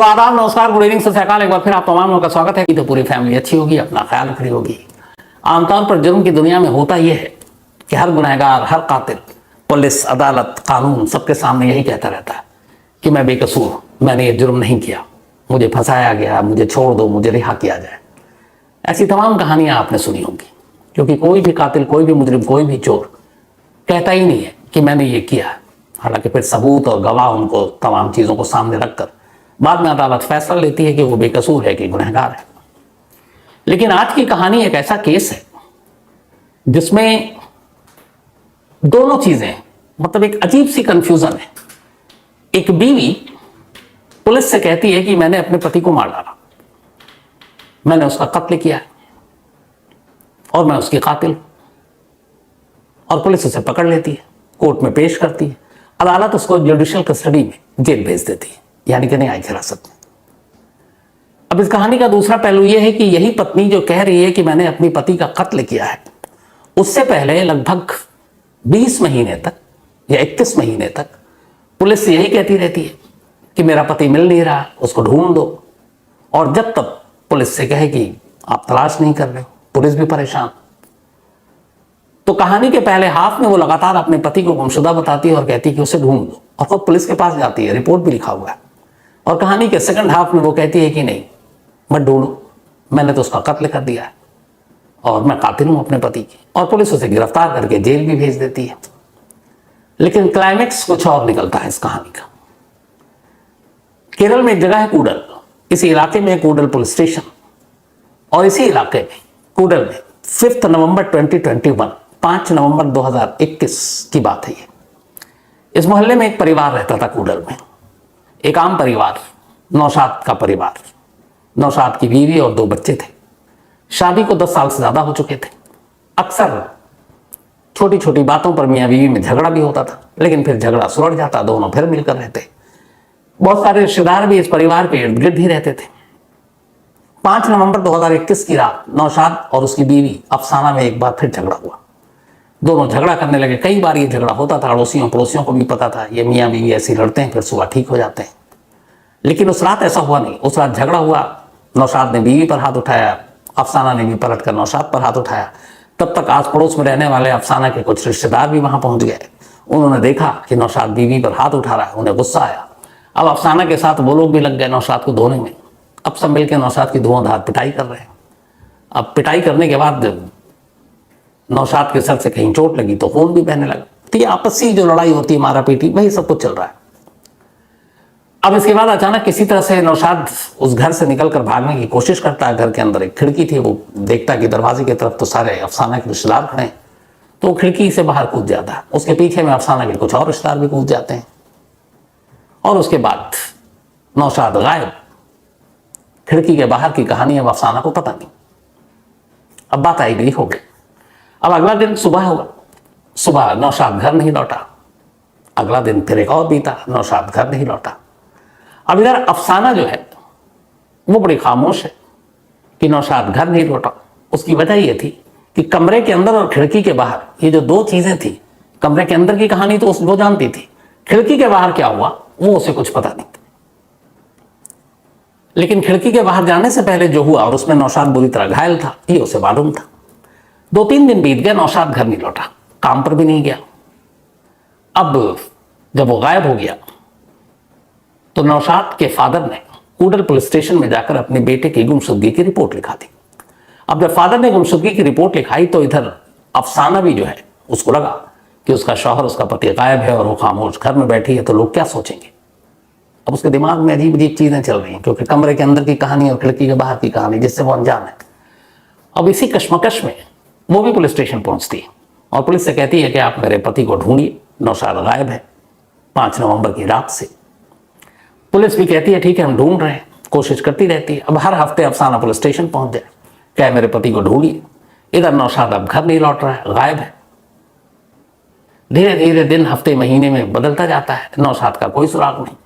तो आदाब, नमस्कार, गुड इवनिंग, सत श्री अकाल। एक बार फिर आप तमाम लोगों का स्वागत है कि तो पूरी फैमिली अच्छी होगी, अपना ख्याल रखी होगी। आमतौर पर जुर्म की दुनिया में होता यह है कि हर गुनहगार, हर कातिल पुलिस, अदालत, कानून सबके सामने यही कहता रहता है कि मैं बेकसूर हूं, मैंने ये जुर्म नहीं किया, मुझे फंसाया गया, मुझे छोड़ दो, मुझे रिहा किया जाए। ऐसी तमाम कहानियां आपने सुनी होंगी, क्योंकि कोई भी कातिल, कोई भी मुजरिम, कोई भी चोर कहता ही नहीं है कि मैंने ये किया है। हालांकि फिर सबूत और गवाह उनको तमाम चीज़ों को सामने रखकर बाद में अदालत फैसला लेती है कि वो बेकसूर है कि गुनहगार है। लेकिन आज की कहानी एक ऐसा केस है जिसमें दोनों चीजें, मतलब एक अजीब सी कंफ्यूजन है। एक बीवी पुलिस से कहती है कि मैंने अपने पति को मार डाला, मैंने उसका कत्ल किया है और मैं उसकी कातिल हूं, और पुलिस उसे पकड़ लेती है, कोर्ट में पेश करती है, अदालत उसको जुडिशियल कस्टडी में जेल भेज देती है, यानी कि न्यायिक हिरासत में। अब इस कहानी का दूसरा पहलू यह है कि यही पत्नी जो कह रही है कि मैंने अपने पति का कत्ल किया है, उससे पहले लगभग 20 महीने तक या 31 महीने तक पुलिस से यही कहती रहती है कि मेरा पति मिल नहीं रहा, उसको ढूंढ दो। और जब तक पुलिस से कहे कि आप तलाश नहीं कर रहे हो, पुलिस भी परेशान। तो कहानी के पहले हाफ में वो लगातार अपने पति को गुमशुदा बताती है और कहती है कि उसे ढूंढ दो, और खुद पुलिस के पास जाती है, रिपोर्ट भी लिखा हुआ है। और कहानी के सेकंड हाफ में वो कहती है कि नहीं, मत ढूंढो, मैंने तो उसका कत्ल कर दिया है और मैं कातिल हूं अपने पति की। और पुलिस उसे गिरफ्तार करके जेल भी भेज देती है। लेकिन क्लाइमेक्स कुछ और निकलता है इस कहानी का। केरल में एक जगह है कूडल, इसी इलाके में कूडल पुलिस स्टेशन, और इसी इलाके में कूडल में 5 नवंबर 2021, 5 नवंबर 2021 की बात है ये। इस मोहल्ले में एक परिवार रहता था कूडल में, एक आम परिवार, नौशाद का परिवार। नौशाद की बीवी और 2 बच्चे थे। शादी को 10 साल से ज्यादा हो चुके थे। अक्सर छोटी छोटी बातों पर मियां बीवी में झगड़ा भी होता था, लेकिन फिर झगड़ा सुलझ जाता, दोनों फिर मिलकर रहते। बहुत सारे रिश्तेदार भी इस परिवार के इर्द गिर्द ही रहते थे। 5 नवंबर 2021 की रात नौशाद और उसकी बीवी अफसाना में एक बार फिर झगड़ा हुआ। दोनों झगड़ा करने लगे। कई बार ये झगड़ा होता था, अड़ोसियों पड़ोसियों को भी पता था, ये मियां बीवी ऐसे लड़ते हैं, फिर सुबह ठीक हो जाते हैं। लेकिन उस रात ऐसा हुआ नहीं। उस रात झगड़ा हुआ, नौशाद ने बीवी पर हाथ उठाया, अफसाना ने भी पलट कर नौशाद पर हाथ उठाया। तब तक आस पड़ोस में रहने वाले अफसाना के कुछ रिश्तेदार भी वहां पहुंच गए। उन्होंने देखा कि नौशाद बीवी पर हाथ उठा रहा है, उन्हें गुस्सा आया। अब अफसाना के साथ वो लोग भी लग गए नौशाद को धोने में। अब सब मिलकर नौशाद की धुआंधार पिटाई कर रहे हैं। अब पिटाई करने के बाद नौशाद के सर से कहीं चोट लगी तो खून भी बहने लगा। तो ये आपसी जो लड़ाई होती है, मारा पीटी, वही सब कुछ चल रहा है। अब इसके बाद अचानक किसी तरह से नौशाद उस घर से निकलकर भागने की कोशिश करता है। घर के अंदर एक खिड़की थी, वो देखता कि दरवाजे की तरफ तो सारे अफसाना के रिश्तेदार खड़े हैं, तो वो खिड़की से बाहर कूद जाता है। उसके पीछे में अफसाना के कुछ और रिश्तेदार भी कूद जाते हैं, और उसके बाद नौशाद गायब। खिड़की के बाहर की कहानी अब अफसाना को पता नहीं। अब बात आई गई हो गई। अब अगला दिन सुबह हुआ, सुबह नौशाद घर नहीं लौटा। अगला दिन फिर एक और बीता, नौशाद घर नहीं लौटा। अब इधर अफसाना जो है वो बड़ी खामोश है कि नौशाद घर नहीं लौटा। उसकी वजह ये थी कि कमरे के अंदर और खिड़की के बाहर ये जो 2 चीजें थी, कमरे के अंदर की कहानी तो वो जानती थी, खिड़की के बाहर क्या हुआ वो उसे कुछ पता नहीं था। लेकिन खिड़की के बाहर जाने से पहले जो हुआ, और उसमें नौशाद बुरी तरह घायल था, ये उसे मालूम था। 2-3 दिन बीत गए, नौशाद घर नहीं लौटा, काम पर भी नहीं गया। अब जब वो गायब हो गया तो नौशाद के फादर ने कूडल पुलिस स्टेशन में जाकर अपने बेटे की गुमशुदगी की रिपोर्ट लिखा दी। अब जब फादर ने गुमशुदगी की रिपोर्ट लिखाई तो इधर अफसाना भी जो है, उसको लगा कि उसका शौहर, उसका पति गायब है और वो खामोश घर में बैठी है, तो लोग क्या सोचेंगे। अब उसके दिमाग में अजीब अजीब चीजें चल रही हैं, क्योंकि कमरे के अंदर की कहानी और खिड़की के बाहर की कहानी जिससे वो अनजान है। अब इसी कश्मकश में वो भी पुलिस स्टेशन पहुंचती है और पुलिस से कहती है कि आप मेरे पति को ढूंढिए, नौशाद गायब है 5 नवंबर की रात से। पुलिस भी कहती है ठीक है, हम ढूंढ रहे हैं, कोशिश करती रहती है। अब हर हफ्ते अफसाना पुलिस स्टेशन पहुंच जाए, क्या मेरे पति को ढूंढिए। इधर नौशाद अब घर नहीं लौट रहा है, गायब है। धीरे धीरे दिन, हफ्ते, महीने में बदलता जाता है, नौशाद का कोई सुराग नहीं।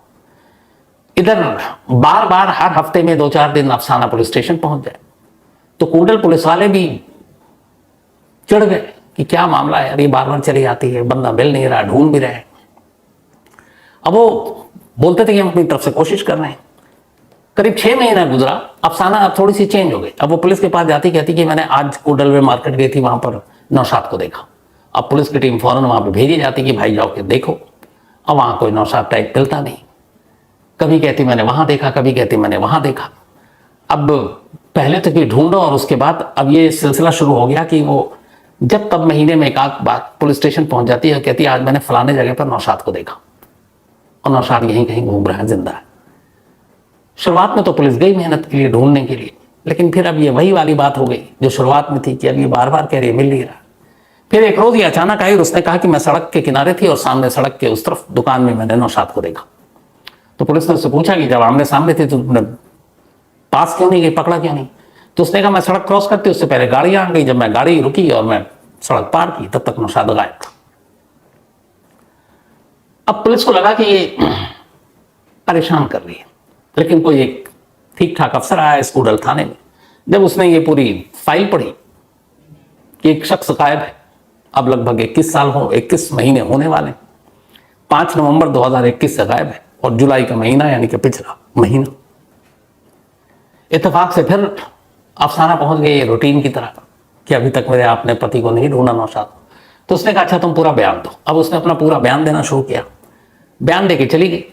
इधर बार बार हर हफ्ते में 2-4 दिन अफसाना पुलिस स्टेशन पहुंच जाए तो कूडल पुलिस वाले भी चिढ़ गए कि क्या मामला है यार, ये बार बार चली आती है, बंदा मिल नहीं रहा, ढूंढ भी रहे। अब वो बोलते थे कि हम अपनी तरफ से कोशिश कर रहे हैं, करीब 6 महीना गुजरा, अफसाना अब थोड़ी सी चेंज हो गई। अब वो पुलिस के पास जाती, कहती कि मैंने आज कोडल में मार्केट गई थी, वहां पर नौशाद को देखा। अब पुलिस की टीम फौरन वहां पे भेजी जाती कि भाई जाओ के देखो। अब वहां कोई नौशाद टाइप मिलता नहीं। कभी कहती मैंने वहां देखा, कभी कहती मैंने वहां देखा। अब पहले तो कि ढूंढो, और उसके बाद अब ये सिलसिला शुरू हो गया कि वो जब तब महीने में एक आध बार पुलिस स्टेशन पहुंच जाती है और कहती है आज मैंने फलाने जगह पर नौशाद को देखा, और नौशाद यहीं कहीं घूम रहा है, जिंदा है। शुरुआत में तो पुलिस गई मेहनत के लिए, ढूंढने के लिए, लेकिन फिर अब ये वही वाली बात हो गई जो शुरुआत में थी कि अब ये बार बार कह रही है मिल नहीं रहा। फिर एक रोज ये अचानक आई और उसने कहा कि मैं सड़क के किनारे थी और सामने सड़क के उस तरफ दुकान में मैंने नौशाद को देखा। तो पुलिस ने उससे पूछा कि जब आमने सामने थे तो तुमने पास क्यों नहीं गई, पकड़ा क्यों नहीं? तो उसने कहा मैं सड़क क्रॉस करती उससे पहले गाड़ी आ गई, जब मैं गाड़ी रुकी और मैं सड़क पार की तब तक नौशाद गायब था। अब पुलिस को लगा कि ये परेशान कर रही है, लेकिन कोई एक ठीक ठाक अफसर आया स्कूडल थाने में। जब उसने ये पूरी फाइल पढ़ी कि एक शख्स गायब है, अब लगभग 21 साल 21 महीने होने वाले, 5 नवंबर 2021 से गायब है, और जुलाई का महीना यानी कि पिछला महीना। इत्तेफाक से फिर अफसाना पहुंच गई रूटीन की तरह कि अभी तक मेरे आपने पति को नहीं ढूंढा नौशाद। तो उसने कहा अच्छा तुम पूरा बयान दो। अब उसने अपना पूरा बयान देना शुरू किया, बयान देके चली गई।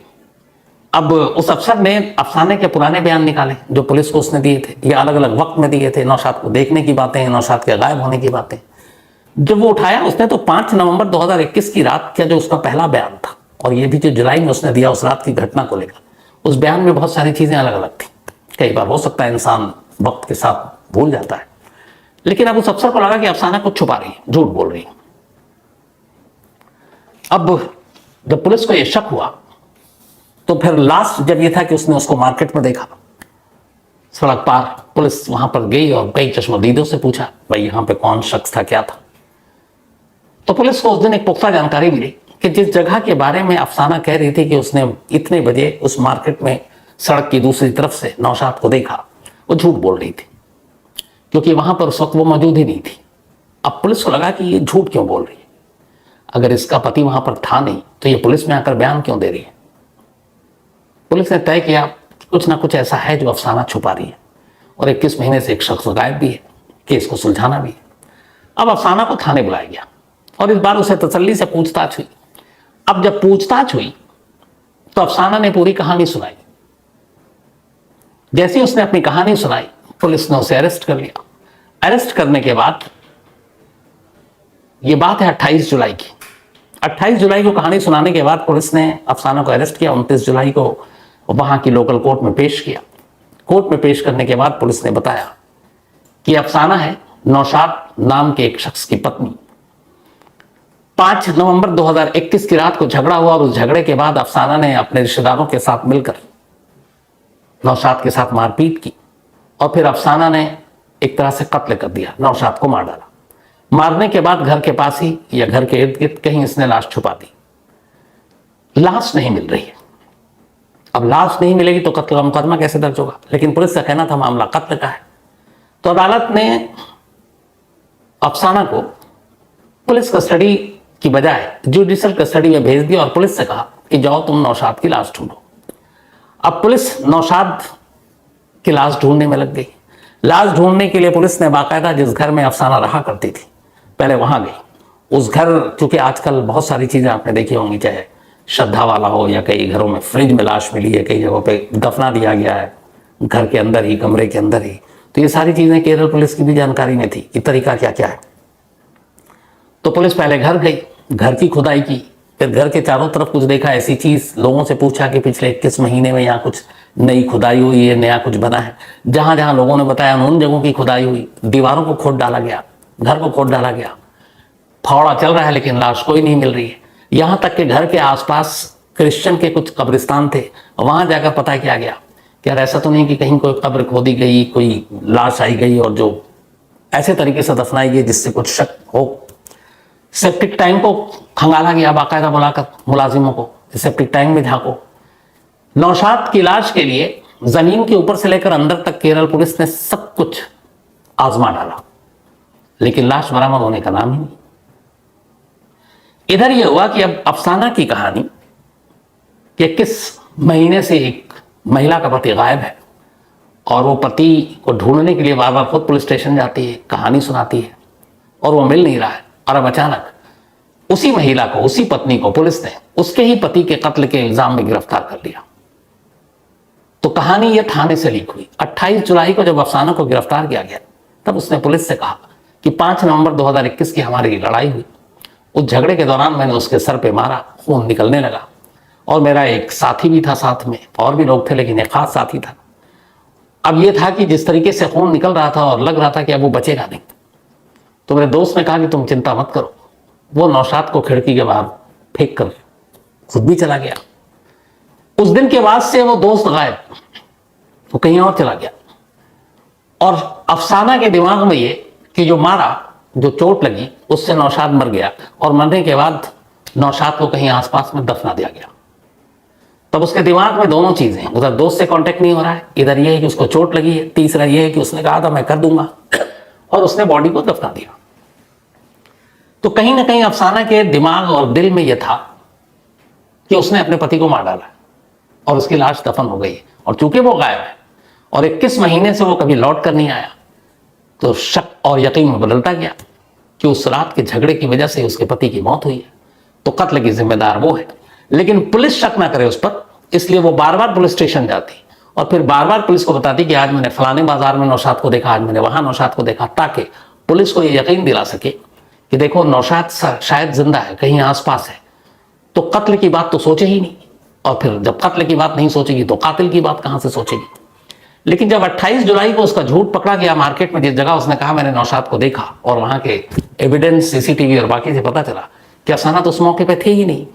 अब उस अफसर ने अफसाने के पुराने बयान निकाले जो पुलिस को उसने दिए थे, ये अलग अलग वक्त में दिए थे, नौशाद को देखने की बातें, नौशाद के गायब होने की बातें। जब वो उठाया उसने तो 5 नवंबर 2021 की रात का जो उसका पहला बयान था, और ये भी जो जुलाई में उसने दिया उस रात की घटना को लेकर, उस बयान में बहुत सारी चीजें अलग अलग थी। कई बार हो सकता है इंसान वक्त के साथ भूल जाता है, लेकिन अब उस अफसर को लगा कि अफसाना कुछ छुपा रही है, झूठ बोल रही है। अब जब पुलिस को यह शक हुआ तो फिर लास्ट जब यह था कि उसने उसको मार्केट में देखा, सड़क पार, पुलिस वहां पर गई और कई चश्मदीदों से पूछा भाई यहां पे कौन शख्स था, क्या था। तो पुलिस को उस दिन एक पुख्ता जानकारी मिली कि जिस जगह के बारे में अफसाना कह रही थी कि उसने इतने बजे उस मार्केट में सड़क की दूसरी तरफ से नौशाद को देखा, वो झूठ बोल रही थी, क्योंकि वहां पर उस वक्त वो मौजूद ही नहीं थी। अब पुलिस को लगा कि ये झूठ क्यों बोल रही है, अगर इसका पति वहां पर था नहीं तो ये पुलिस में आकर बयान क्यों दे रही है। पुलिस ने तय किया कुछ ना कुछ ऐसा है जो अफसाना छुपा रही है, और 21 महीने से एक शख्स गायब भी है, केस को सुलझाना भी है। अब अफसाना को थाने बुलाया गया और इस बार उसे तसल्ली से पूछताछ हुई। अब जब पूछताछ हुई तो अफसाना ने पूरी कहानी सुनाई। जैसे ही उसने अपनी कहानी सुनाई पुलिस ने उसे अरेस्ट कर लिया। अरेस्ट करने के बाद, यह बात है 28 जुलाई की, 28 जुलाई को कहानी सुनाने के बाद पुलिस ने अफसाना को अरेस्ट किया। 29 जुलाई को वहां की लोकल कोर्ट में पेश किया। कोर्ट में पेश करने के बाद पुलिस ने बताया कि अफसाना है नौशाद नाम के एक शख्स की पत्नी। 5 नवंबर 2021 की रात को झगड़ा हुआ और उस झगड़े के बाद अफसाना ने अपने रिश्तेदारों के साथ मिलकर नौशाद के साथ मारपीट की, और फिर अफसाना ने एक तरह से कत्ल कर दिया, नौशाद को मार डाला। मारने के बाद घर के पास ही या घर के इर्द गिर्द कहीं इसने लाश छुपा दी। लाश नहीं मिल रही है। अब लाश नहीं मिलेगी तो कत्ल का मुकदमा कैसे दर्ज होगा, लेकिन पुलिस का कहना था मामला कत्ल का है। तो अदालत ने अफसाना को पुलिस कस्टडी की बजाय जुडिशियल कस्टडी में भेज दिया और पुलिस से कहा कि जाओ तुम नौशाद की लाश ढूंढो। अब पुलिस नौशाद की लाश ढूंढने में लग गई। लाश ढूंढने के लिए पुलिस ने बाकायदा जिस घर में अफसाना रहा करती थी पहले वहां गई। उस घर, क्योंकि आजकल बहुत सारी चीजें आपने देखी होंगी, चाहे श्रद्धा वाला हो या कई घरों में फ्रिज में लाश मिली है, कई जगहों पे दफना दिया गया है घर के अंदर ही, कमरे के अंदर ही। तो ये सारी चीजें केरल पुलिस की भी जानकारी में थी कि तरीका क्या क्या है। तो पुलिस पहले घर गई, घर की खुदाई की, फिर घर के चारों तरफ कुछ देखा, ऐसी चीज, लोगों से पूछा कि पिछले 21 महीने में यहाँ कुछ नई खुदाई हुई है, नया कुछ बना है। जहां जहां लोगों ने बताया उन जगहों की खुदाई हुई, दीवारों को खोद डाला गया, घर को खोद डाला गया। फावड़ा चल रहा है लेकिन लाश कोई नहीं मिल रही है। यहां तक कि घर के आसपास क्रिश्चियन के कुछ कब्रिस्तान थे, वहां जाकर पता किया गया कि यार ऐसा तो नहीं कि कहीं कोई कब्र खोदी गई, कोई लाश आई गई और जो ऐसे तरीके से दफनाई गई जिससे कुछ शक हो। सेप्टिक टैंक को खंगाला गया, बाकायदा बुलाकर मुलाजिमों को, सेप्टिक टैंक में झांको। नौशाद की लाश के लिए जमीन के ऊपर से लेकर अंदर तक केरल पुलिस ने सब कुछ आजमा डाला, लेकिन लाश बरामद होने का नाम ही नहीं। इधर यह हुआ कि अब अफसाना की कहानी कि किस महीने से एक महिला का पति गायब है, और वो पति को ढूंढने के लिए बार बार खुद पुलिस स्टेशन जाती है, कहानी सुनाती है और वो मिल नहीं रहा है। और अब अचानक उसी महिला को, उसी पत्नी को पुलिस ने उसके ही पति के कत्ल के इल्जाम में गिरफ्तार कर लिया। तो कहानी ये थाने से लीक हुई। 28 जुलाई को जब अफसाना को गिरफ्तार किया गया तब उसने पुलिस से कहा कि 5 नवंबर 2021 की हमारी लड़ाई हुई, उस झगड़े के दौरान मैंने उसके सर पे मारा, खून निकलने लगा और मेरा एक साथी भी था साथ में, और भी लोग थे लेकिन एक खास साथी था। अब ये था कि जिस तरीके से खून निकल रहा था और लग रहा था कि अब वो बचेगा नहीं, तो मेरे दोस्त ने कहा कि तुम चिंता मत करो। वो नौशाद को खिड़की के बाहर फेंक कर खुद भी चला गया। उस दिन के बाद से वो दोस्त गायब, वो कहीं और चला गया। और अफसाना के दिमाग में ये कि जो मारा, जो चोट लगी, उससे नौशाद मर गया और मरने के बाद नौशाद को कहीं आसपास में दफना दिया गया। तब उसके दिमाग में दोनों चीजें, उधर दोस्त से कांटेक्ट नहीं हो रहा है, इधर यह है कि उसको चोट लगी है, तीसरा यह है कि उसने कहा था मैं कर दूंगा, और उसने बॉडी को दफना दिया। तो कहीं ना कहीं अफसाना के दिमाग और दिल में यह था कि उसने अपने पति को मार डाला और उसकी लाश दफन हो गई। और चूंकि वो गायब है और 21 महीने से वो कभी लौट कर नहीं आया, तो शक और यकीन में बदलता गया कि उस रात के झगड़े की वजह से उसके पति की मौत हुई है, तो कत्ल की जिम्मेदार वो है। लेकिन पुलिस शक ना करे उस पर, इसलिए वो बार बार पुलिस स्टेशन जाती और फिर बार बार पुलिस को बताती कि आज मैंने फलाने बाजार में नौशाद को देखा, आज मैंने वहां नौशाद को देखा, ताकि पुलिस को ये यकीन दिला सके कि देखो नौशाद शायद जिंदा है, कहीं आसपास है। तो कत्ल की बात तो सोचे ही नहीं, और फिर जब कत्ल की बात नहीं सोचेगी तो कातिल की बात कहां से सोचेगी। लेकिन जब 28 जुलाई को उसका झूठ पकड़ा गया मार्केट में, जिस जगह उसने कहा मैंने नौशाद को देखा, और वहां के एविडेंस सीसीटीवी और बाकी से पता चला कि अफसाना तो उस मौके पे थे ही नहीं,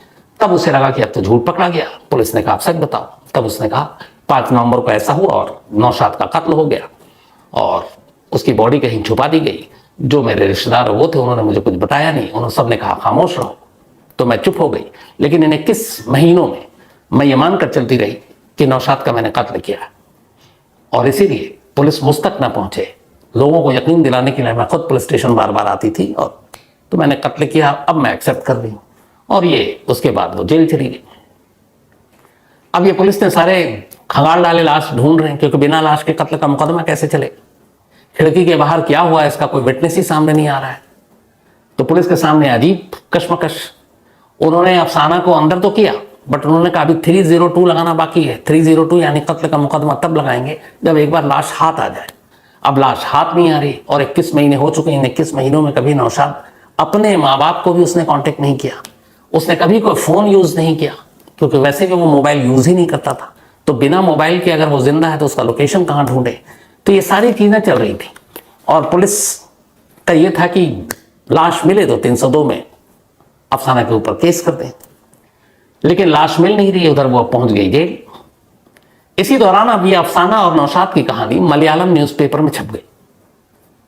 तब उसे लगा कि अब तो झूठ पकड़ा गया। पुलिस ने कहा आप सच बताओ। तब उसने कहा 5 नवंबर को ऐसा हुआ और नौशाद का कत्ल हो गया और उसकी बॉडी कहीं छुपा दी गई। जो मेरे रिश्तेदार वो थे उन्होंने मुझे कुछ बताया नहीं, उन्होंने सबने कहा खामोश रहो, तो मैं चुप हो गई। लेकिन इन 21 महीनों में मैं ये मानकर चलती रही कि नौशाद का मैंने कत्ल किया है, और इसीलिए पुलिस मुझ तक न पहुंचे, लोगों को यकीन दिलाने के लिए मैं खुद पुलिस स्टेशन बार बार आती थी, और तो मैंने कत्ल किया, अब मैं एक्सेप्ट कर रही हूं। और ये उसके बाद वो जेल चली गई। अब ये पुलिस ने सारे खंगाल डाले लाश ढूंढ रहे हैं, क्योंकि बिना लाश के कत्ल का मुकदमा कैसे चले। खिड़की के बाहर क्या हुआ इसका कोई विटनेस ही सामने नहीं आ रहा है। तो पुलिस के सामने अजीब कश्मकश। उन्होंने अफसाना को अंदर तो किया, बट उन्होंने कहा अभी 302 लगाना बाकी है। 302 यानी कत्ल का मुकदमा तब लगाएंगे जब एक बार लाश हाथ आ जाए। अब लाश हाथ नहीं आ रही और 21 महीने हो चुके हैं। 21 महीनों में कभी नौशाद अपने माँ बाप को भी उसने कांटेक्ट नहीं किया, उसने कभी कोई फोन यूज नहीं किया, क्योंकि वैसे भी वो मोबाइल यूज ही नहीं करता था। तो बिना मोबाइल के अगर वो जिंदा है तो उसका लोकेशन कहाँ ढूंढे। तो ये सारी चीजें चल रही थी, और पुलिस का ये था कि लाश मिले तो 302 में अफसाना के ऊपर केस कर दें। लेकिन लाश मिल नहीं रही, उधर वो पहुंच गई जेल। इसी दौरान अब ये अफसाना और नौशाद की कहानी मलयालम न्यूज़पेपर में छप गई।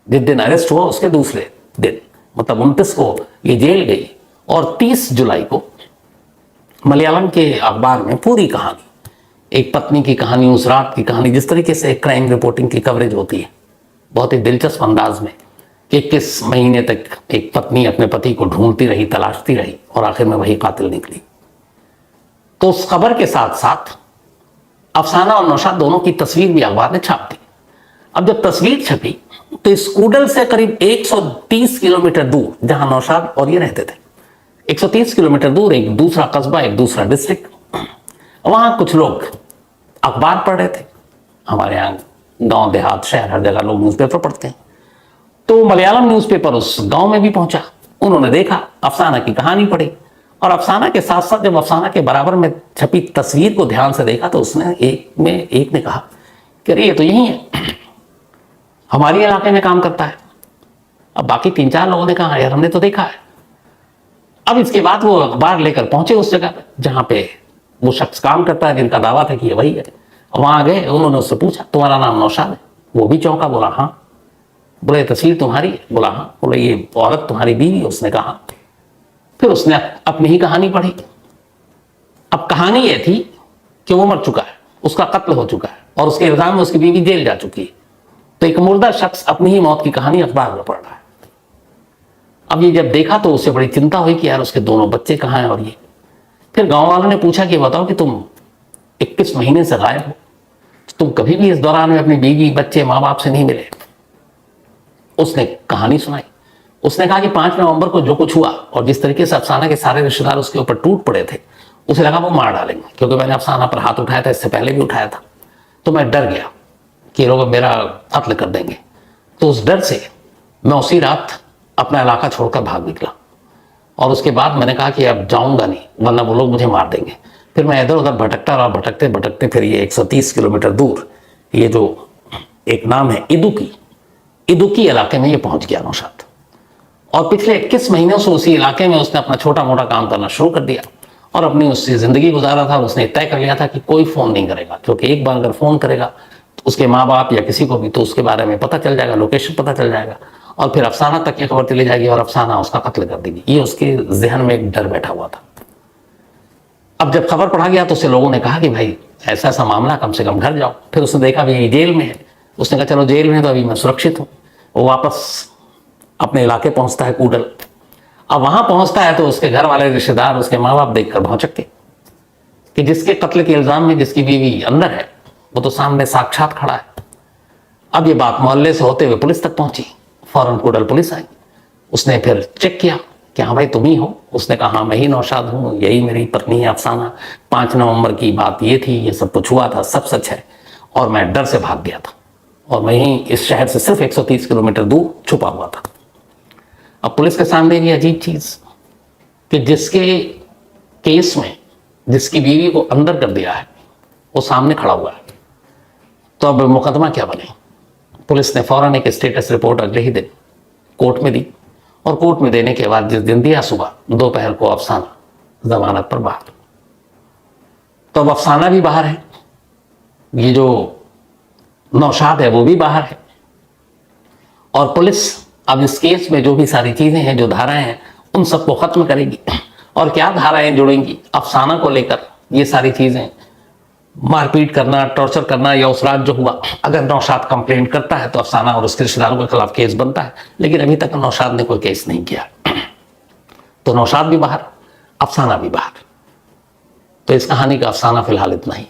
जिस दिन अरेस्ट हुआ उसके दूसरे दिन, मतलब 29 को ये जेल गई, और 30 जुलाई को मलयालम के अखबार में पूरी कहानी, एक पत्नी की कहानी, उस रात की कहानी, जिस तरीके से क्राइम रिपोर्टिंग की कवरेज होती है बहुत ही दिलचस्प अंदाज में, कि 21 महीने तक एक पत्नी अपने पति को ढूंढती रही, तलाशती रही, और आखिर में वही कातिल निकली। तो उस खबर के साथ साथ अफसाना और नौशाद दोनों की तस्वीर भी अखबार ने छाप दी। अब जब तस्वीर छपी तो इस कूडल से करीब 130 किलोमीटर दूर, जहां नौशाद और ये रहते थे, 130 किलोमीटर दूर एक दूसरा कस्बा, एक दूसरा डिस्ट्रिक्ट, वहां कुछ लोग अखबार पढ़ रहे थे। हमारे यहाँ गांव देहात शहर हर जगह लोग न्यूज़पेपर पढ़ते हैं। तो मलयालम न्यूज़पेपर उस गांव में भी पहुंचा। उन्होंने देखा, अफसाना की कहानी पढ़ी, और अफसाना के साथ साथ जब अफसाना के बराबर में छपी तस्वीर को ध्यान से देखा तो उसने एक ने कहा कि अरे ये तो यही है, हमारे इलाके में काम करता है। अब बाकी 3-4 लोगों ने कहा यार हमने तो देखा है। अब इसके बाद वो अखबार लेकर पहुंचे उस जगह पे जहां पे वो शख्स काम करता है, जिनका दावा था कि ये वही है। वहां गए, उन्होंने उससे पूछा तुम्हारा नाम नौशाद है? वो भी चौंका, बोला हाँ। बोले तस्वीर तुम्हारी है? बोला हाँ। बोले ये औरत तुम्हारी बीवी? उसने कहा। फिर उसने अपनी ही कहानी पढ़ी। अब कहानी ये थी कि वो मर चुका है, उसका कत्ल हो चुका है, और उसके इल्जाम में उसकी बीवी जेल जा चुकी है। तो एक मुर्दा शख्स अपनी ही मौत की कहानी अखबार में पढ़ रहा है। अब ये जब देखा तो उससे बड़ी चिंता हुई कि यार उसके दोनों बच्चे कहाँ हैं। और ये फिर गांव वालों ने पूछा कि बताओ कि तुम 21 महीने से गायब हो, तुम कभी भी इस दौरान में अपनी बीवी, बच्चे, माँ बाप से नहीं मिले। उसने कहानी सुनाई। उसने कहा कि 5 नवंबर को जो कुछ हुआ और जिस तरीके से अफसाना के सारे रिश्तेदार उसके ऊपर टूट पड़े थे, उसे लगा वो मार डालेंगे, क्योंकि मैंने अफसाना पर हाथ उठाया था, इससे पहले भी उठाया था। तो मैं डर गया कि लोग मेरा कत्ल कर देंगे। तो उस डर से मैं उसी रात अपना इलाका छोड़कर भाग निकला। और उसके बाद मैंने कहा कि अब जाऊंगा नहीं, वरना वो लोग मुझे मार देंगे। फिर मैं इधर उधर भटकता रहा, भटकते भटकते फिर ये 130 किलोमीटर दूर ये जो एक नाम है इदुकी इलाके में ये पहुंच गया नौशाद। और पिछले 21 महीनों से उसी इलाके में उसने अपना छोटा मोटा काम करना शुरू कर दिया और अपनी उससे जिंदगी गुजारा था। उसने तय कर लिया था कि कोई फोन नहीं करेगा, क्योंकि एक बार अगर फोन करेगा तो उसके माँ बाप या किसी को भी तो उसके बारे में पता चल जाएगा, लोकेशन पता चल जाएगा, और फिर अफसाना तक ये खबर चली जाएगी और अफसाना उसका कत्ल कर देगी। ये उसके जहन में एक डर बैठा हुआ था। अब जब खबर पढ़ा गया तो उससे लोगों ने कहा कि भाई ऐसा ऐसा मामला, कम से कम घर जाओ। फिर उसने देखा भी जेल में है। उसने कहा चलो जेल में है तो अभी मैं सुरक्षित हूँ। वो वापस अपने इलाके पहुंचता है, कूडल। अब वहां पहुंचता है तो उसके घर वाले, रिश्तेदार, उसके माँ बाप देखकर भौचक्के कि जिसके कत्ल के इल्जाम में जिसकी बीवी अंदर है वो तो सामने साक्षात खड़ा है। अब ये बात मोहल्ले से होते हुए पुलिस तक पहुंची। फौरन कूडल पुलिस आई। उसने फिर चेक किया कि हाँ भाई तुम ही हो। उसने कहा हाँ मैं ही नौशाद हूँ, यही मेरी पत्नी है अफसाना, 5 नवंबर की बात ये थी, ये सब कुछ हुआ था, सब सच है, और मैं डर से भाग गया था और मैं ही इस शहर से सिर्फ 130 किलोमीटर दूर छुपा हुआ था। अब पुलिस के सामने भी अजीब चीज कि जिसके केस में जिसकी बीवी को अंदर कर दिया है वो सामने खड़ा हुआ है, तो अब मुकदमा क्या बने। पुलिस ने फौरन एक स्टेटस रिपोर्ट अगले ही दिन कोर्ट में दी, और कोर्ट में देने के बाद जिस दिन दिया सुबह दोपहर को अफसाना जमानत पर बाहर। तो अब अफसाना भी बाहर है, ये जो नौशाद है वो भी बाहर है, और पुलिस अब इस केस में जो भी सारी चीजें हैं, जो धाराएं हैं, उन सबको खत्म करेगी। और क्या धाराएं जुड़ेंगी अफसाना को लेकर, ये सारी चीजें, मारपीट करना, टॉर्चर करना, या उस रात जो हुआ, अगर नौशाद कंप्लेंट करता है तो अफसाना और उसके रिश्तेदारों के खिलाफ केस बनता है। लेकिन अभी तक नौशाद ने कोई केस नहीं किया। तो नौशाद भी बाहर, अफसाना भी बाहर। तो इस कहानी का अफसाना फिलहाल इतना ही।